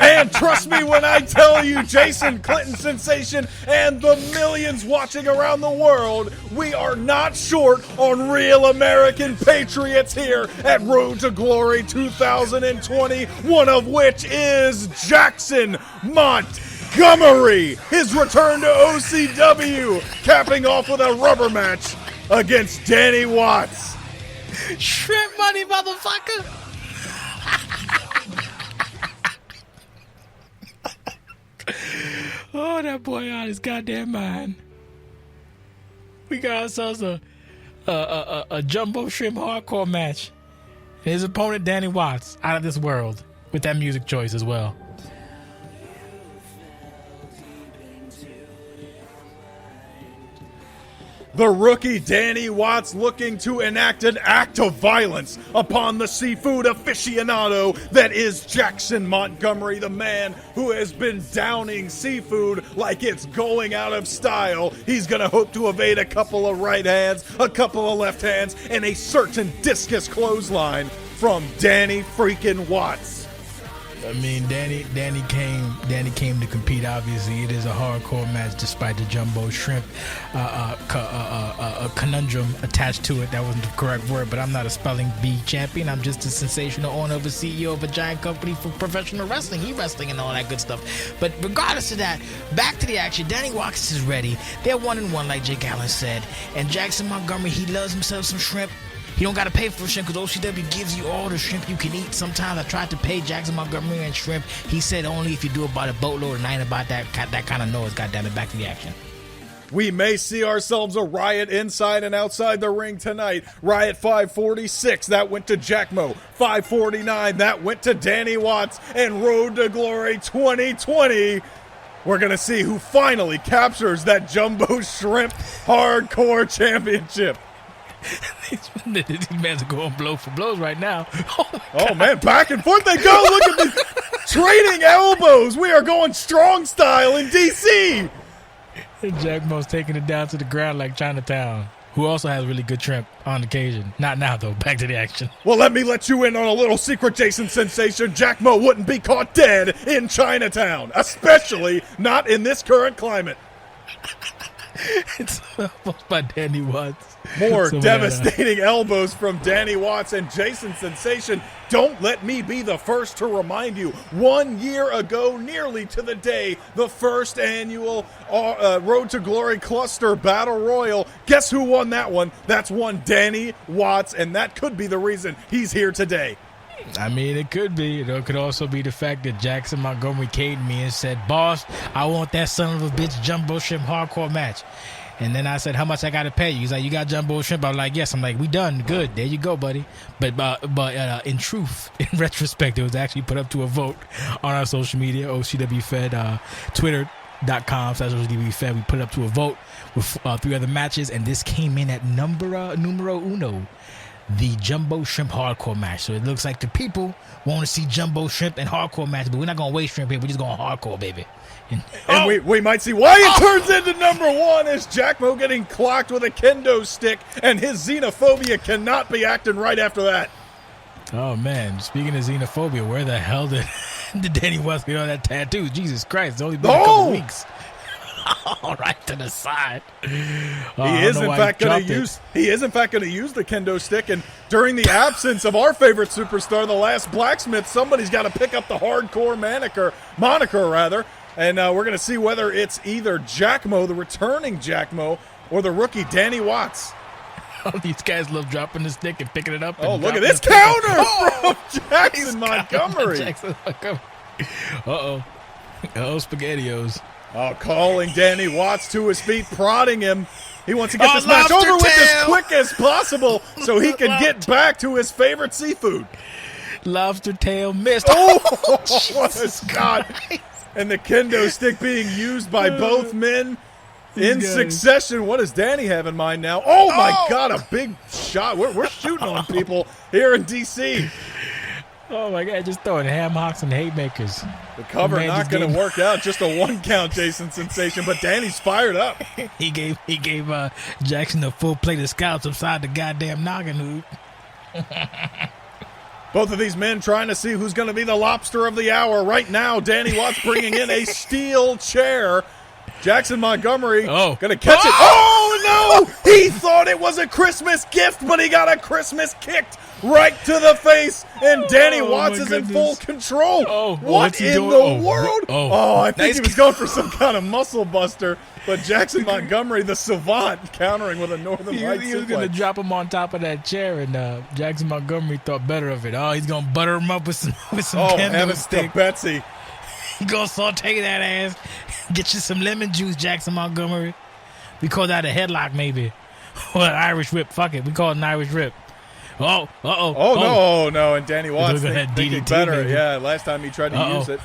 And trust me when I tell you, Jason Clinton Sensation and the millions watching around the world, we are not short on real American patriots here at Road to Glory 2020, one of which is Jackson Montgomery. His return to OCW, capping off with a rubber match against Danny Watts. Shrimp money, motherfucker. Oh, that boy out his goddamn mind. We got ourselves a jumbo shrimp hardcore match. His opponent, Danny Watts, out of this world, with that music choice as well. The rookie Danny Watts looking to enact an act of violence upon the seafood aficionado that is Jackson Montgomery, the man who has been downing seafood like it's going out of style. He's going to hope to evade a couple of right hands, a couple of left hands, and a certain discus clothesline from Danny freaking Watts. I mean, Danny came to compete. Obviously, it is a hardcore match, despite the jumbo shrimp conundrum attached to it. That wasn't the correct word, but I'm not a spelling bee champion. I'm just a sensational owner of a CEO of a giant company for professional wrestling, e-wrestling, and all that good stuff. But regardless of that, back to the action. Danny Watts is ready. They're 1-1, like Jake Allen said, and Jackson Montgomery, he loves himself some shrimp. You don't got to pay for shrimp because OCW gives you all the shrimp you can eat. Sometimes I tried to pay Jackson Montgomery and shrimp. He said only if you do about a boatload, and I ain't about that kind of noise. Goddammit, back to the action. We may see ourselves a riot inside and outside the ring tonight. Riot 546, that went to Jackmo. 549, that went to Danny Watts. And Road to Glory 2020, we're going to see who finally captures that Jumbo Shrimp Hardcore Championship. These men are going blow for blows right now. Oh man, back and forth they go. Look at this. Trading elbows. We are going strong style in DC. And Jackmo's taking it down to the ground like Chinatown, who also has really good shrimp on occasion. Not now, though. Back to the action. Well, let me let you in on a little secret, Jason Sensation. Jackmo wouldn't be caught dead in Chinatown, especially not in this current climate. It's almost by Danny Watts. More devastating elbows from Danny Watts and Jason Sensation. Don't let me be the first to remind you. 1 year ago, nearly to the day, the first annual Road to Glory Cluster Battle Royal. Guess who won that one? That's one Danny Watts, and that could be the reason he's here today. I mean, it could be. It could also be the fact that Jackson Montgomery came to me and said, "Boss, I want that son of a bitch jumbo shrimp hardcore match." And then I said, "How much I got to pay you?" He's like, "You got jumbo shrimp?" I'm like, "Yes." I'm like, "We done. Good. There you go, buddy." But in truth, in retrospect, it was actually put up to a vote on our social media, OCWFed, Twitter.com/OCWFed. We put it up to a vote with 3 other matches, and this came in at numero uno. The Jumbo Shrimp Hardcore match. So it looks like the people want to see Jumbo Shrimp and Hardcore match, but we're not going to waste shrimp here. We're just going hardcore, baby. And we might see why it turns into number 1 is Jackmo getting clocked with a kendo stick, and his xenophobia cannot be acting right after that. Oh, man. Speaking of xenophobia, where the hell did Danny Watts get on that tattoo? Jesus Christ. It's only been a couple weeks. All right to the side. He is in fact going to use the kendo stick, and during the absence of our favorite superstar, the last blacksmith, somebody's got to pick up the hardcore moniker, and we're going to see whether it's either Jackmo, the returning Jackmo, or the rookie Danny Watts. Oh, these guys love dropping the stick and picking it up. Oh, look at this counter from Jackson Montgomery. Uh-oh, SpaghettiOs. Oh, calling Danny Watts to his feet, prodding him. He wants to get this match over with as quick as possible so he can get back to his favorite seafood. Lobster tail missed. Oh, what a God. And the kendo stick being used by both men in succession. What does Danny have in mind now? Oh, my God, a big shot. We're shooting on people here in D.C. Oh, my God, just throwing ham hocks and haymakers. The cover not going to work out. Just a 1 count, Jason Sensation, but Danny's fired up. He gave Jackson a full plate of scallops upside the goddamn noggin hoop. Both of these men trying to see who's going to be the lobster of the hour. Right now, Danny Watts bringing in a steel chair. Jackson Montgomery going to catch it. Oh, no! He thought it was a Christmas gift, but he got a Christmas kicked right to the face, and Danny Watts is in full control. What in the world? I think he was going for some kind of muscle buster, but Jackson Montgomery, the savant, countering with a Northern Lights suplex. He was going to drop him on top of that chair, and Jackson Montgomery thought better of it. Oh, he's going to butter him up with some kendo stick. Betsy. He going to saute that ass. Get you some lemon juice, Jackson Montgomery. We call that a headlock, maybe. Or an Irish whip. Fuck it. We call it an Irish whip. No. And Danny Watts thinking better. Maybe. Yeah, last time he tried to use it.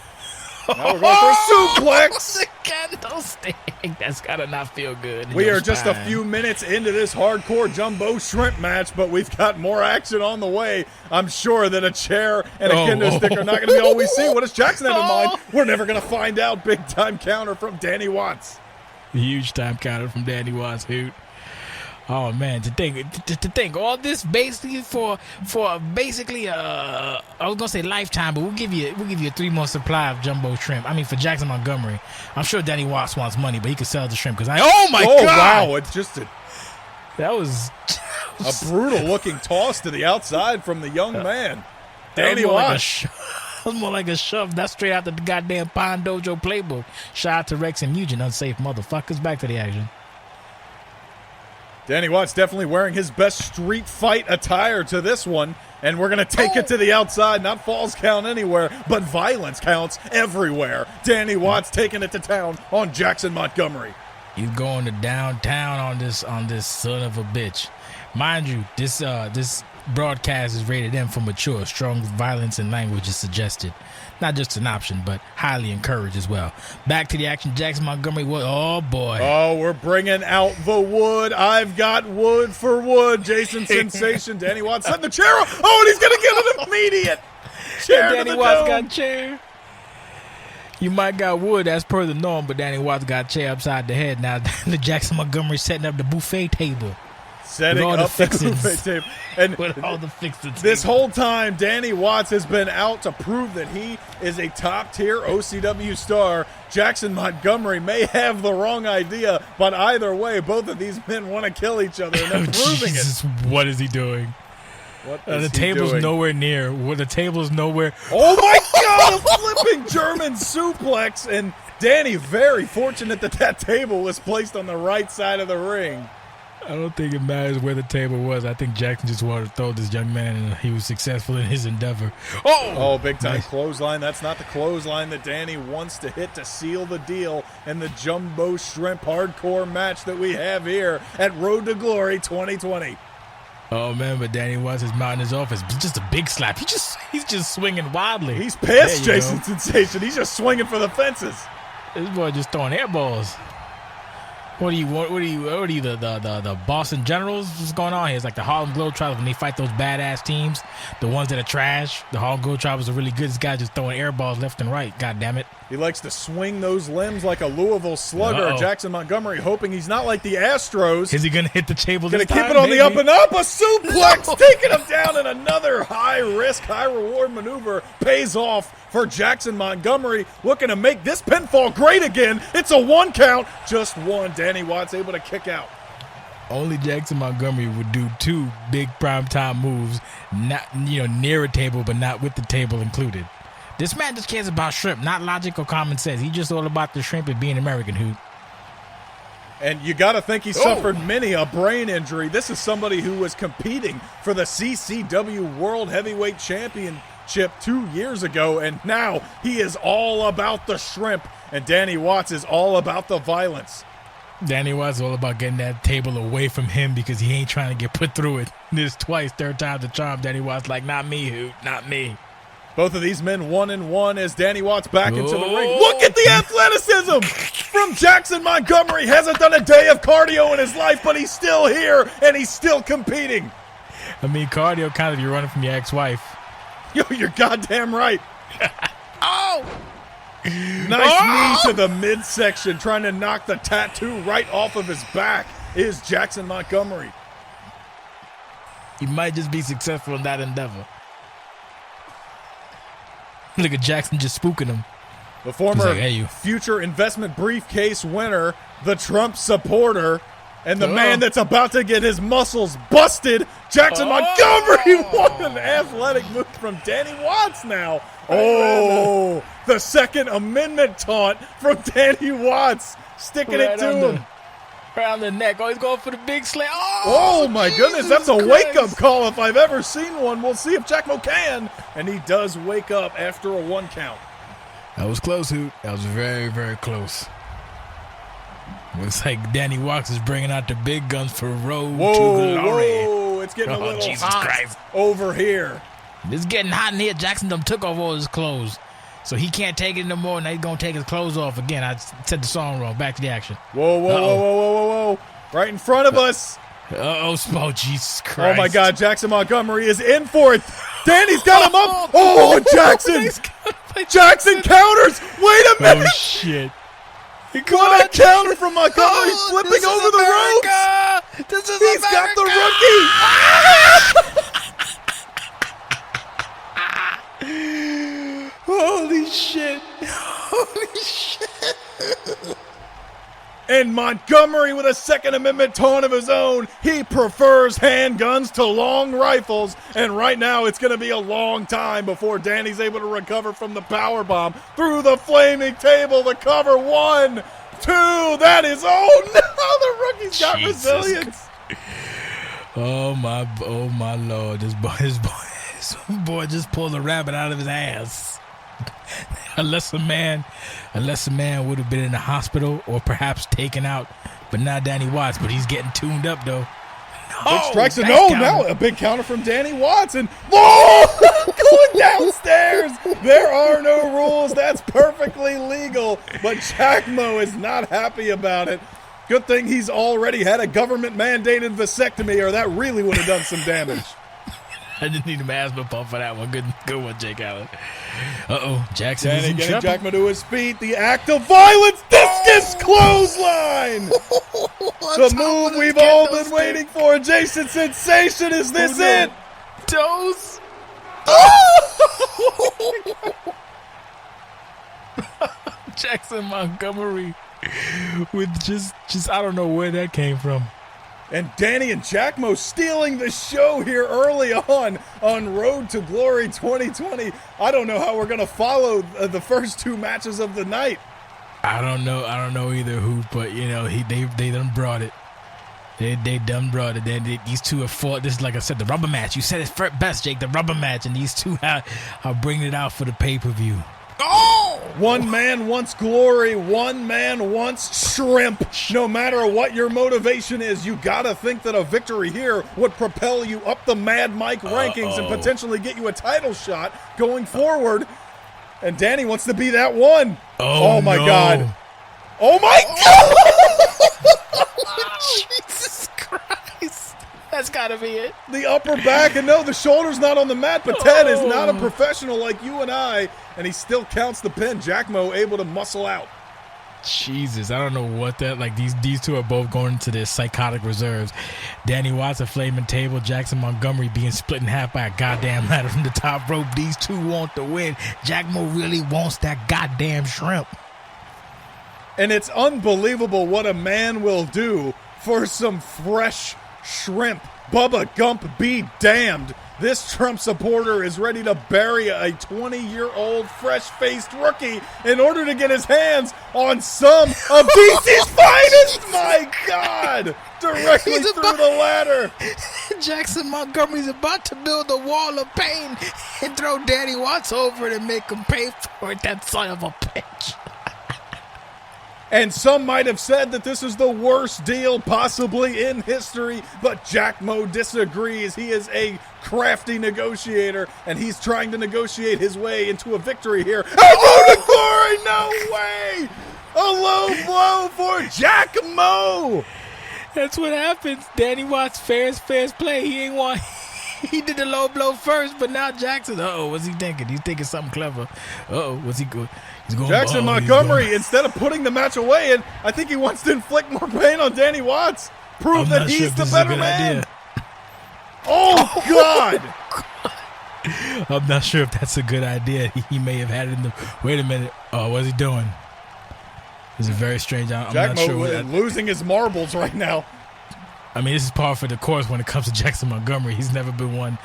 Now we're going for a suplex. The kendo stick. That's got to not feel good. We are just a few minutes into this hardcore jumbo shrimp match, but we've got more action on the way. I'm sure that a chair and a kendo stick are not going to be all we see. What does Jackson have in mind? We're never going to find out. Big time counter from Danny Watts. Huge time counter from Danny Watts, Hoot. Oh man, to think all this basically for basically I was gonna say lifetime, but we'll give you a 3-month supply of jumbo shrimp. I mean, for Jackson Montgomery, I'm sure Danny Watts wants money, but he could sell the shrimp because God! Wow, it's just that was a brutal looking toss to the outside from the young man, Danny Watts. It was more like a shove. That's straight out the goddamn Pond Dojo playbook. Shout out to Rex and Nugent, unsafe motherfuckers. Back to the action. Danny Watts definitely wearing his best street fight attire to this one, and we're going to take it to the outside. Not falls count anywhere, but violence counts everywhere. Danny Watts taking it to town on Jackson Montgomery. He's going to downtown on this son of a bitch. Mind you, this broadcast is rated M for mature. Strong violence and language is suggested. Not just an option, but highly encouraged as well. Back to the action. Jackson Montgomery. Oh, boy. Oh, we're bringing out the wood. I've got wood for wood. Jason Sensation. Danny Watts setting the chair up. Oh, and he's going to get an immediate chair to the Danny Watts dome. got chair. You might got wood as per the norm, but Danny Watts got chair upside the head. Now, the Jackson Montgomery setting up the buffet table. Setting up the buffet table. And with all the fixings. This whole time, Danny Watts has been out to prove that he is a top-tier OCW star. Jackson Montgomery may have the wrong idea, but either way, both of these men want to kill each other, and they're proving it. What is he doing? The table's nowhere near. The table's nowhere. Oh, my God! A flipping German suplex, and Danny very fortunate that table was placed on the right side of the ring. I don't think it matters where the table was. I think Jackson just wanted to throw this young man, and he was successful in his endeavor. Oh, big time clothesline. That's not the clothesline that Danny wants to hit to seal the deal in the Jumbo Shrimp hardcore match that we have here at Road to Glory 2020. Oh man, but Danny Watts is mounting his office. Just a big slap. He's just swinging wildly. He's pissed, Jason Sensation. He's just swinging for the fences. This boy just throwing air balls. What are you, the Boston Generals? What's going on here? It's like the Harlem Globetrotters when they fight those badass teams, the ones that are trash. The Harlem Globetrotters are really good. This guy just throwing air balls left and right. God damn it. He likes to swing those limbs like a Louisville Slugger. Jackson Montgomery hoping he's not like the Astros. Is he going to hit the table this time? Going to keep it on the up and up. A suplex taking him down, and another high-risk, high-reward maneuver pays off for Jackson Montgomery, looking to make this pinfall great again. It's a 1 count. Just one. Danny Watts able to kick out. Only Jackson Montgomery would do 2 big primetime moves, not near a table, but not with the table included. This man just cares about shrimp, not logic or common sense. He's just all about the shrimp and being American, Hoot. And you got to think he suffered many a brain injury. This is somebody who was competing for the CCW World Heavyweight Championship 2 years ago, and now he is all about the shrimp, and Danny Watts is all about the violence. Danny Watts is all about getting that table away from him because he ain't trying to get put through it. This twice, third time's the charm. Danny Watts like, not me, Hoot, not me. Both of these men 1-1 as Danny Watts back into the ring. Look at the athleticism from Jackson Montgomery. Hasn't done a day of cardio in his life, but he's still here and he's still competing. I mean, cardio kind of you're running from your ex-wife. Yo, you're goddamn right. Nice knee to the midsection, trying to knock the tattoo right off of his back is Jackson Montgomery. He might just be successful in that endeavor. Look at Jackson just spooking him. The former like, hey, you. future investment briefcase winner, the Trump supporter, and the man that's about to get his muscles busted, Jackson Montgomery. What an athletic move from Danny Watts now. Oh, the Second Amendment taunt from Danny Watts, sticking it to him. Around the neck. Oh, he's going for the big slam. Oh my goodness, that's a wake-up call if I've ever seen one. We'll see if Jackmo can. And he does wake up after a 1 count. That was close, Hoot. That was very, very close. Looks like Danny Watts is bringing out the big guns for Road to Glory. Whoa, it's getting a little hot over here. It's getting hot in here. Jackson done took off all his clothes. So he can't take it no more. Now he's going to take his clothes off again. I said the song wrong. Back to the action. Whoa. Right in front of us. Oh, Jesus Christ. Oh, my God. Jackson Montgomery is in for it. Danny's got him up. Oh, Jackson. Jackson counters. Wait a minute. Oh, shit. What a counter from Montgomery, flipping over the ropes. He's got the rookie. Holy shit. Holy shit. And Montgomery with a Second Amendment taunt of his own. He prefers handguns to long rifles. And right now it's going to be a long time before Danny's able to recover from the powerbomb. Through the flaming table, the cover. 1, 2. That is, oh no, the rookie's got resilience. Oh my Lord. This boy just pulled a rabbit out of his ass. Unless a man would have been in the hospital or perhaps taken out, but not Danny Watts. But he's getting tuned up though. Big strikes and now a big counter from Danny Watts and going downstairs. There are no rules. That's perfectly legal. But Jackmo is not happy about it. Good thing he's already had a government mandated vasectomy, or that really would have done some damage. I didn't need an asthma pump for that one. Good one, Jake Allen. Jackson Danny is in getting trouble. Jackmo to his feet. The act of violence. Discus clothesline. The move we've all been waiting for. Jason Sensation, is this it? Toes. Jackson Montgomery with just I don't know where that came from. And Danny and Jackmo stealing the show here early on Road to Glory 2020. I don't know how we're going to follow the first 2 matches of the night. I don't know either, Hoop, but you know they done brought it. They done brought it. These two have fought. This is, like I said, the rubber match. You said it best, Jake. The rubber match, and these two are bringing it out for the pay-per-view. Oh! One man wants glory. One man wants shrimp. No matter what your motivation is, you gotta think that a victory here would propel you up the Mad Mike rankings and potentially get you a title shot going forward. And Danny wants to be that one. Oh my God. Oh my God! Jesus Christ. That's gotta be it. The upper back, and no, the shoulder's not on the mat, but Ted is not a professional like you and I, and he still counts the pin. Jackmo able to muscle out. Jesus, I don't know what that, like these two are both going into their psychotic reserves. Danny Watts a flaming table, Jackson Montgomery being split in half by a goddamn ladder from the top rope. These two want to win. Jackmo really wants that goddamn shrimp. And it's unbelievable what a man will do for some fresh shrimp. Bubba Gump be damned. This Trump supporter is ready to bury a 20-year-old fresh-faced rookie in order to get his hands on some of DC's finest. My God! Directly through the ladder. Jackson Montgomery's about to build a wall of pain and throw Danny Watts over it and make him pay for it, that son of a bitch. And some might have said that this is the worst deal possibly in history, but Jackmo disagrees. He is a crafty negotiator, and he's trying to negotiate his way into a victory here. Oh, no way! A low blow for Jackmo! That's what happens. Danny Watts, fair play. He ain't want... He did the low blow first, but now Jackson, what's he thinking? He's thinking something clever. What's he going? He's going. Jackson Montgomery, instead of putting the match away, and I think he wants to inflict more pain on Danny Watts. Prove that he's the better man. Oh, God. I'm not sure if that's a good idea. He may have had it in the. Wait a minute. Oh, what's he doing? It's a very strange. I'm not sure. Jackmo losing his marbles right now. I mean, this is par for the course when it comes to Jackson Montgomery. He's never been one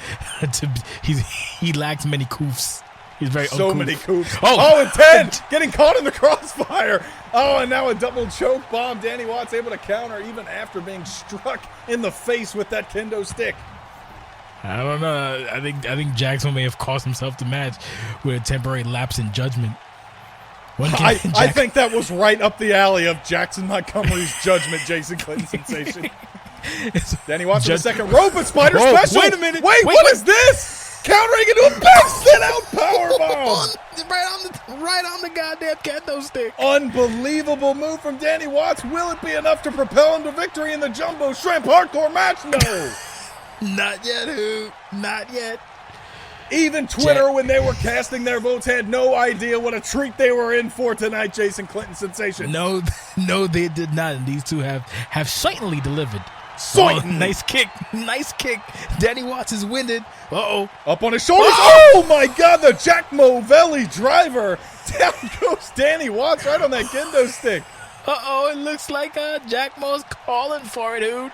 to. He lacks many coofs. He's very so uncouth. many coofs. Oh, and 10 getting caught in the crossfire. Oh, and now a double choke bomb. Danny Watts able to counter even after being struck in the face with that kendo stick. I don't know. I think Jackson may have cost himself the match with a temporary lapse in judgment. I think that was right up the alley of Jackson Montgomery's judgment, Jason Clinton Sensation. Danny Watts with the second rope, but Spider Special. Wait a minute. Wait, what is this? Countering into a big sit-out powerbomb. Right on the goddamn kendo stick. Unbelievable move from Danny Watts. Will it be enough to propel him to victory in the Jumbo Shrimp Hardcore match? No. Not yet, who? Not yet. Even Twitter, when they were casting their votes, had no idea what a treat they were in for tonight, Jason Clinton Sensation. No, they did not. And these two have certainly delivered. Oh, nice kick. Danny Watts is winded. Uh-oh. Up on his shoulders. Oh, my God, the Jackmo Valley driver. Down goes Danny Watts right on that kendo stick. Uh-oh, it looks like Jackmo's calling for it, dude.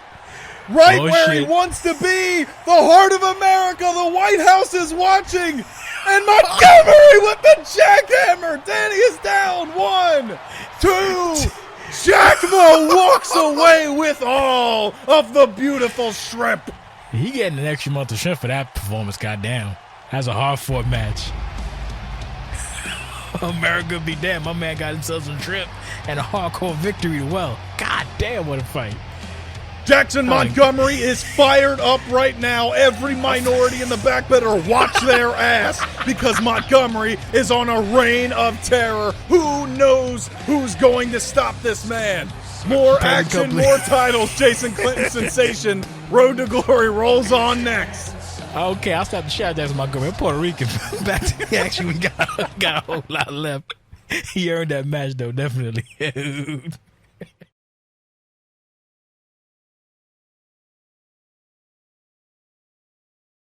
Right where he wants to be. The heart of America. The White House is watching. And Montgomery with the jackhammer. Danny is down. 1, 2. Jackmo walks away with all of the beautiful shrimp. He getting an extra month of shrimp for that performance, goddamn. That's a hard-fought match. America be damn. My man got himself some shrimp and a hardcore victory as well. God damn, what a fight. Jackson Montgomery is fired up right now. Every minority in the back better watch their ass because Montgomery is on a reign of terror. Who knows who's going to stop this man? More action, more titles. Jason Clinton Sensation. Road to Glory rolls on next. Okay, I'll stop the shot at Jackson Montgomery. I'm Puerto Rican. Back to the action. We got a whole lot left. He earned that match, though, definitely.